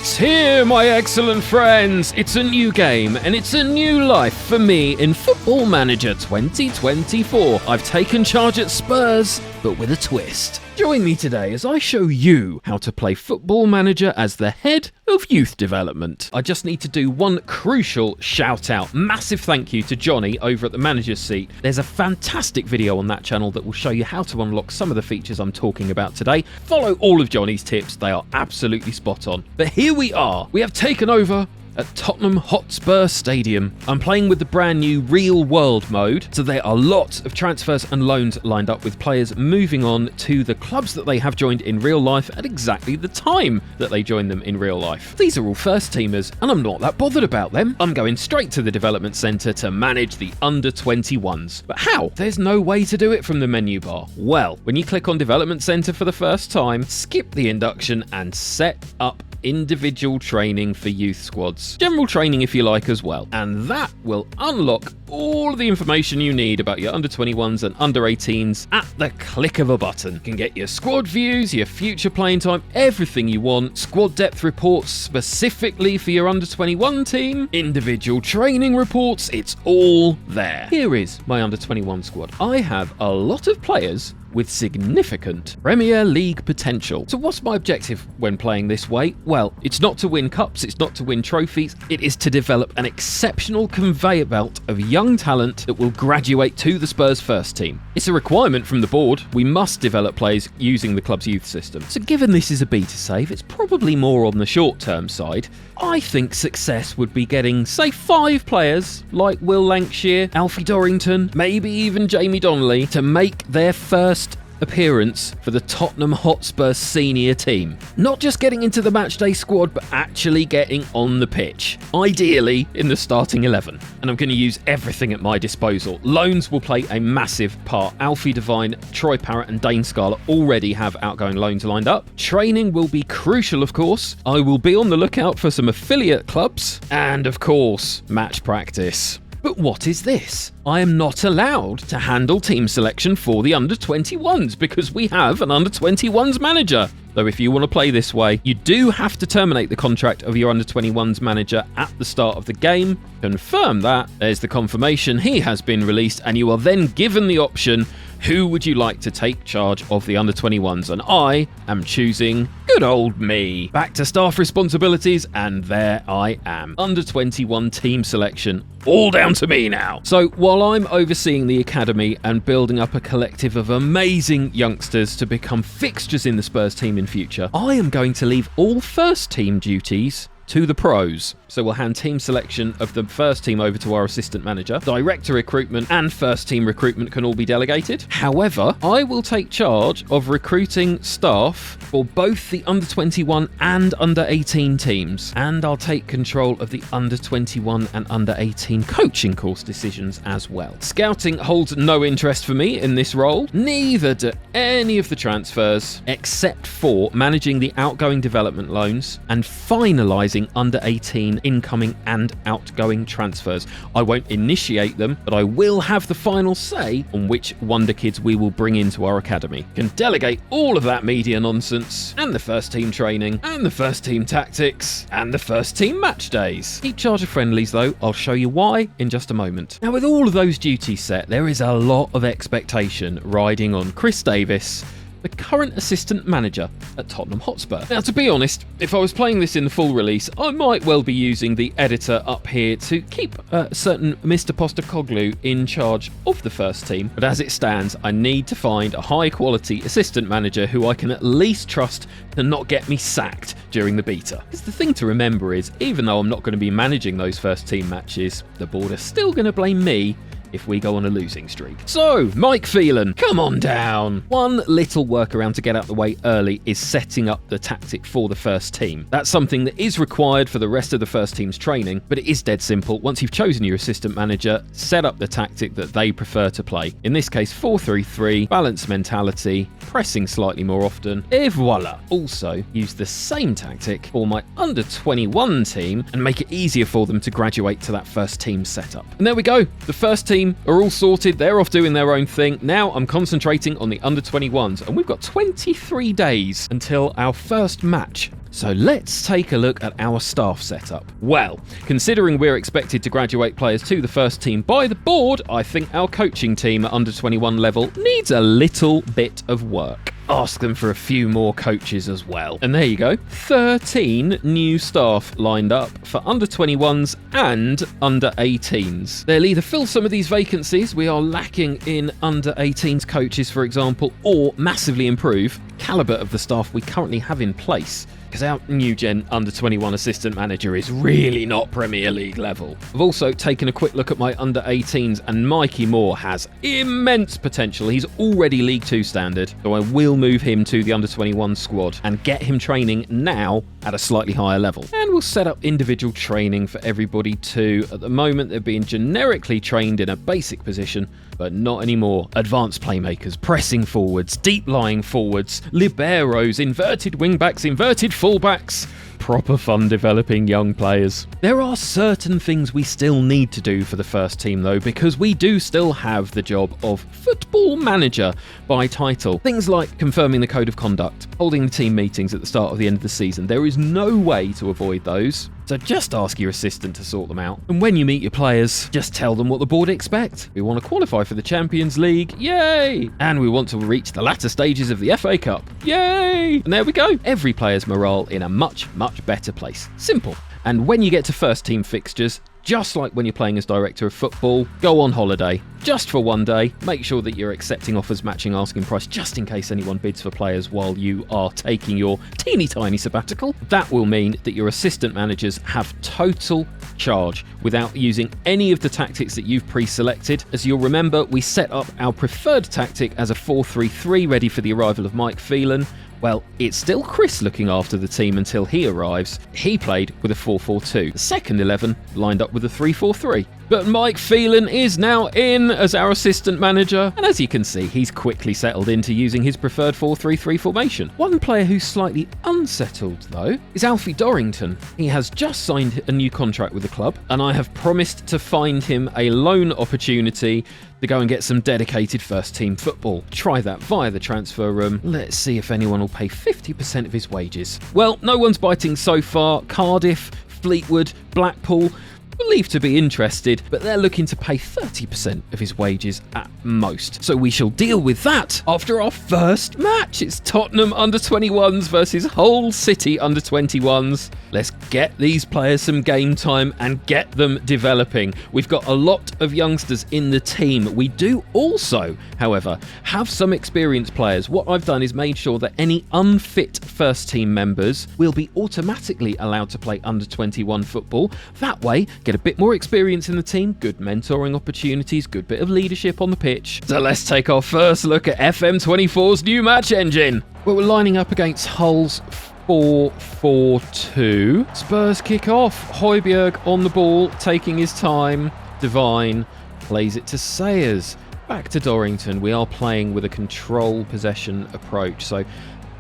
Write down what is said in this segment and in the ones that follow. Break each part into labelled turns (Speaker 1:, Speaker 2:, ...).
Speaker 1: It's here, my excellent friends! It's a new game, and it's a new life for me in Football Manager 2024. I've taken charge at Spurs, but with a twist. Join me today as I show you how to play Football Manager as the head of youth development. I just need to do one crucial shout out. Massive thank you to Johnny over at the manager's seat. There's a fantastic video on that channel that will show you how to unlock some of the features I'm talking about today. Follow all of Johnny's tips, they are absolutely spot on. But here we are. We have taken over at Tottenham Hotspur Stadium. I'm playing with the brand new real world mode, so there are lots of transfers and loans lined up with players moving on to the clubs that they have joined in real life at exactly the time that they joined them in real life. These are all first teamers, and I'm not that bothered about them. I'm going straight to the development centre to manage the under 21s. But how? There's no way to do it from the menu bar. Well, when you click on development centre for the first time, skip the induction and set up individual training for youth squads. General training if you like as well. And that will unlock all of the information you need about your under 21s and under 18s at the click of a button. You can get your squad views, your future playing time, everything you want, squad depth reports specifically for your under 21 team, individual training reports, it's all there. Here is my under 21 squad. I have a lot of players with significant Premier League potential. So what's my objective when playing this way? Well, it's not to win cups, it's not to win trophies, it is to develop an exceptional conveyor belt of young talent that will graduate to the Spurs first team. It's a requirement from the board. We must develop players using the club's youth system. So given this is a beta save, it's probably more on the short-term side. I think success would be getting, say, 5 players like Will Lancashire, Alfie Dorrington, maybe even Jamie Donnelly to make their first appearance for the Tottenham Hotspur senior team. Not just getting into the matchday squad, but actually getting on the pitch. Ideally in the starting 11. And I'm going to use everything at my disposal. Loans will play a massive part. Alfie Devine, Troy Parrott and Dane Scarlett already have outgoing loans lined up. Training will be crucial, of course. I will be on the lookout for some affiliate clubs. And of course, match practice. But what is this? I am not allowed to handle team selection for the under-21s because we have an under-21s manager. Though if you want to play this way, you do have to terminate the contract of your under-21s manager at the start of the game. Confirm that. There's the confirmation. He has been released and you are then given the option, who would you like to take charge of the under-21s? And I am choosing good old me. Back to staff responsibilities, and there I am. Under-21 team selection. All down to me now. So while I'm overseeing the academy and building up a collective of amazing youngsters to become fixtures in the Spurs team in future, I am going to leave all first team duties to the pros. So we'll hand team selection of the first team over to our assistant manager. Director recruitment and first team recruitment can all be delegated. However, I will take charge of recruiting staff for both the under 21 and under 18 teams. And I'll take control of the under 21 and under 18 coaching course decisions as well. Scouting holds no interest for me in this role. Neither do any of the transfers, except for managing the outgoing development loans and finalising under 18 incoming and outgoing transfers. I won't initiate them, but I will have the final say on which wonder kids we will bring into our academy. Can delegate all of that media nonsense, and the first team training, and the first team tactics, and the first team match days. Keep charge of friendlies though, I'll show you why in just a moment. Now with all of those duties set, there is a lot of expectation riding on Chris Davis, the current assistant manager at Tottenham Hotspur. Now, to be honest, if I was playing this in the full release, I might well be using the editor up here to keep certain Mr. Postecoglou in charge of the first team. But as it stands, I need to find a high-quality assistant manager who I can at least trust to not get me sacked during the beta. Because the thing to remember is, even though I'm not going to be managing those first team matches, the board are still going to blame me if we go on a losing streak. So, Mike Phelan, come on down. One little workaround to get out the way early is setting up the tactic for the first team. That's something that is required for the rest of the first team's training, but it is dead simple. Once you've chosen your assistant manager, set up the tactic that they prefer to play. In this case, 4-3-3, balanced mentality, pressing slightly more often, et voila. Also, use the same tactic for my under 21 team and make it easier for them to graduate to that first team setup. And there we go. The first team are all sorted. They're off doing their own thing. Now I'm concentrating on the under 21s, and we've got 23 days until our first match So let's take a look at our staff setup. Well, considering we're expected to graduate players to the first team by the board, I think our coaching team at under 21 level needs a little bit of work. Ask them for a few more coaches as well. And there you go, 13 new staff lined up for under 21s and under 18s. They'll either fill some of these vacancies, we are lacking in under 18s coaches for example, or massively improve calibre of the staff we currently have in place. Because our new gen under 21 assistant manager is really not Premier League level. I've also taken a quick look at my under 18s and Mikey Moore has immense potential. He's already League 2 standard, so I will move him to the under 21 squad and get him training now at a slightly higher level. And we'll set up individual training for everybody too. At the moment they're being generically trained in a basic position, but not anymore. Advanced playmakers, pressing forwards, deep lying forwards, liberos, inverted wingbacks, inverted fullbacks. Proper fun developing young players. There are certain things we still need to do for the first team though, because we do still have the job of football manager by title. Things like confirming the code of conduct, holding the team meetings at the start of the end of the season. There is no way to avoid those. So just ask your assistant to sort them out. And when you meet your players, just tell them what the board expect. We want to qualify for the Champions League. Yay! And we want to reach the latter stages of the FA Cup. Yay! And there we go. Every player's morale in a much better place. Simple. And when you get to first team fixtures, just like when you're playing as director of football, go on holiday. Just for one day, make sure that you're accepting offers matching asking price just in case anyone bids for players while you are taking your teeny tiny sabbatical. That will mean that your assistant managers have total charge without using any of the tactics that you've pre-selected. As you'll remember, we set up our preferred tactic as a 4-3-3 ready for the arrival of Mike Phelan. Well, it's still Chris looking after the team until he arrives. He played with a 4-4-2. The second 11 lined up with a 3-4-3. But Mike Phelan is now in as our assistant manager, and as you can see, he's quickly settled into using his preferred 4-3-3 formation. One player who's slightly unsettled, though, is Alfie Dorrington. He has just signed a new contract with the club, and I have promised to find him a loan opportunity to go and get some dedicated first-team football. Try that via the transfer room. Let's see if anyone will pay 50% of his wages. Well, no one's biting so far. Cardiff, Fleetwood, Blackpool, believed to be interested, but they're looking to pay 30% of his wages at most. So we shall deal with that after our first match. It's Tottenham under 21s versus Hull City under 21s. Let's get these players some game time and get them developing. We've got a lot of youngsters in the team. We do also, however, have some experienced players. What I've done is made sure that any unfit first team members will be automatically allowed to play under 21 football. That way, get a bit more experience in the team, good mentoring opportunities, good bit of leadership on the pitch. So let's take our first look at FM24's new match engine. Well, we're lining up against Hull's 4-4-2. Spurs kick off. Højbjerg on the ball, taking his time. Devine plays it to Sayers. Back to Dorrington. We are playing with a control possession approach, so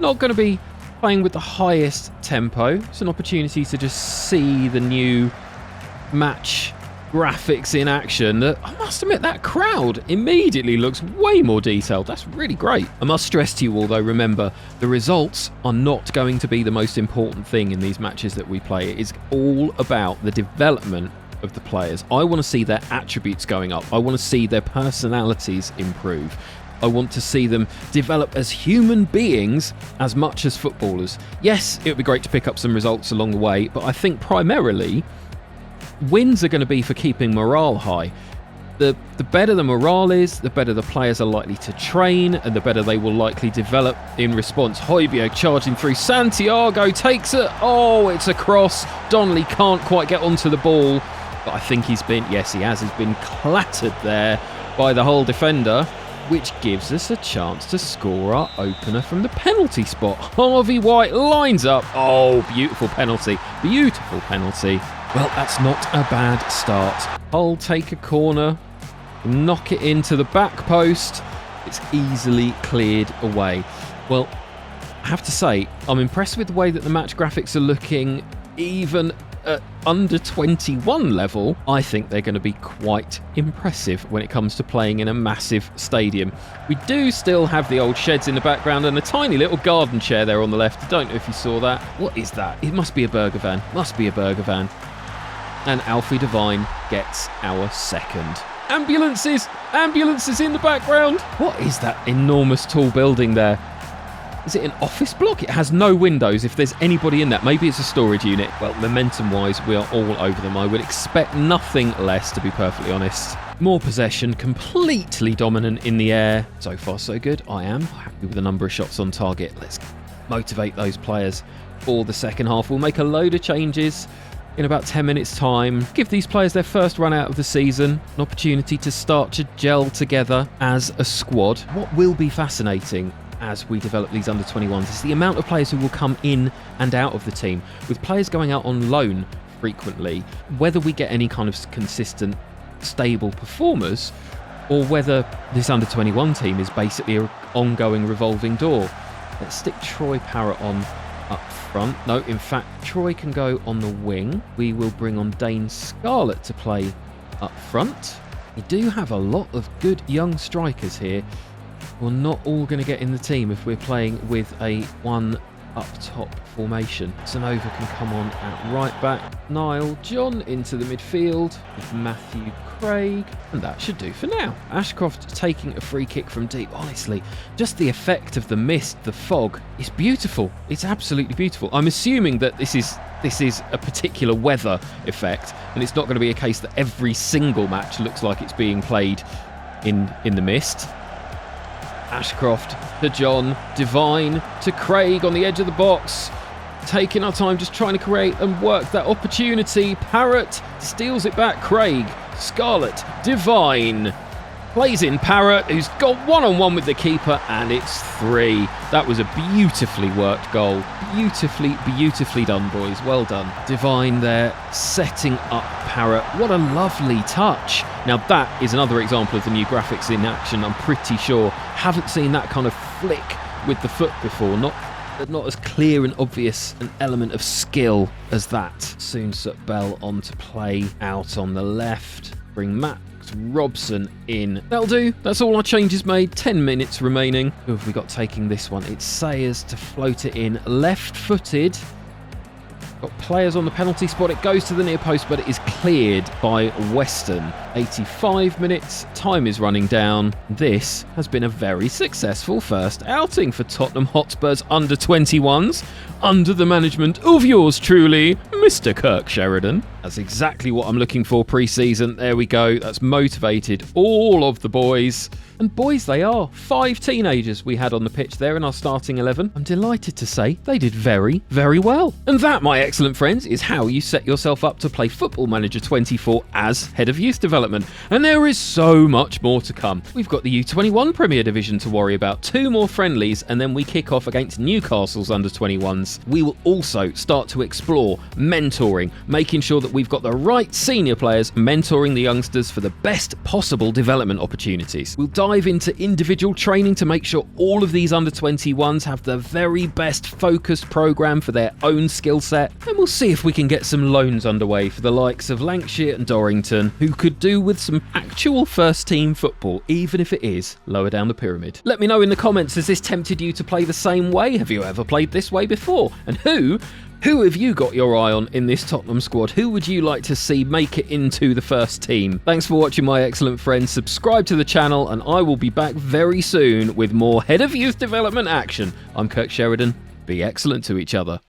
Speaker 1: not going to be playing with the highest tempo. It's an opportunity to just see the new match graphics in action. I must admit, that crowd immediately looks way more detailed. That's really great. I must stress to you all though, remember, the results are not going to be the most important thing in these matches that we play. It is all about the development of the players. I want to see their attributes going up. I want to see their personalities improve. I want to see them develop as human beings as much as footballers. Yes, it would be great to pick up some results along the way, but I think primarily wins are going to be for keeping morale high. The better the morale is, the better the players are likely to train, and the better they will likely develop in response. Højbjerg charging through. Santiago takes it. Oh, it's a cross. Donnelly can't quite get onto the ball, but I think he's been clattered there by the Hull defender, which gives us a chance to score our opener from the penalty spot. Harvey White lines up. Oh, beautiful penalty. Beautiful penalty. Well, that's not a bad start. Hull take a corner, knock it into the back post. It's easily cleared away. Well, I have to say, I'm impressed with the way that the match graphics are looking, even at under 21 level, I think they're going to be quite impressive when it comes to playing in a massive stadium. We do still have the old sheds in the background and a tiny little garden chair there on the left. I don't know if you saw that. What is that? It must be a burger van. Must be a burger van. And Alfie Devine gets our second. Ambulances! Ambulances in the background! What is that enormous tall building there? Is it an office block? It has no windows. If there's anybody in that, maybe it's a storage unit. Well, momentum-wise, we are all over them. I would expect nothing less, to be perfectly honest. More possession, completely dominant in the air. So far, so good. I am happy with the number of shots on target. Let's motivate those players for the second half. We'll make a load of changes in about 10 minutes' time. Give these players their first run out of the season, an opportunity to start to gel together as a squad. What will be fascinating as we develop these under-21s is the amount of players who will come in and out of the team, with players going out on loan frequently, whether we get any kind of consistent, stable performers, or whether this under-21 team is basically an ongoing revolving door. Let's stick Troy Parrott on up front. No, in fact, Troy can go on the wing. We will bring on Dane Scarlett to play up front. We do have a lot of good young strikers here. We're not all going to get in the team if we're playing with a one up top formation. Zanova can come on at right back. Niall John into the midfield with Matthew Craig. And that should do for now. Ashcroft taking a free kick from deep. Honestly, just the effect of the mist, the fog, is beautiful. It's absolutely beautiful. I'm assuming that this is a particular weather effect, and it's not going to be a case that every single match looks like it's being played in the mist. Ashcroft to John, Devine to Craig on the edge of the box. Taking our time, just trying to create and work that opportunity. Parrott steals it back. Craig, Scarlett, Devine. Plays in Parrott, who's got one-on-one with the keeper, and it's 3. That was a beautifully worked goal. Beautifully done, boys. Well done. Devine there, setting up Parrott. What a lovely touch. Now, that is another example of the new graphics in action, I'm pretty sure. Haven't seen that kind of flick with the foot before. Not as clear and obvious an element of skill as that. Soonsup Bell on to play out on the left. Bring Matt Robson in. That'll do. That's all our changes made. 10 minutes remaining. Who have we got taking this one? It's Sayers to float it in. Left-footed. Got players on the penalty spot. It goes to the near post, but it is cleared by Weston. 85 minutes. Time is running down. This has been a very successful first outing for Tottenham Hotspur's under-21s, under the management of yours truly, Mr. Kirk Sheridan. That's exactly what I'm looking for pre-season. There we go. That's motivated all of the boys. And boys they are. 5 teenagers we had on the pitch there in our starting 11. I'm delighted to say they did very, very well. And that, my excellent friends, is how you set yourself up to play Football Manager 24 as Head of Youth Development. And there is so much more to come. We've got the U21 Premier Division to worry about, 2 more friendlies, and then we kick off against Newcastle's under-21s. We will also start to explore mentoring, making sure that we've got the right senior players mentoring the youngsters for the best possible development opportunities. We'll dive into individual training to make sure all of these under-21s have the very best focused programme for their own skill set, and we'll see if we can get some loans underway for the likes of Lancashire and Dorrington, who could do with some actual first team football, even if it is lower down the pyramid. Let me know in the comments, has this tempted you to play the same way? Have you ever played this way before? And who have you got your eye on in this Tottenham squad? Who would you like to see make it into the first team? Thanks for watching, my excellent friends. Subscribe to the channel, and I will be back very soon with more Head of Youth Development action. I'm Kirk Sheridan. Be excellent to each other.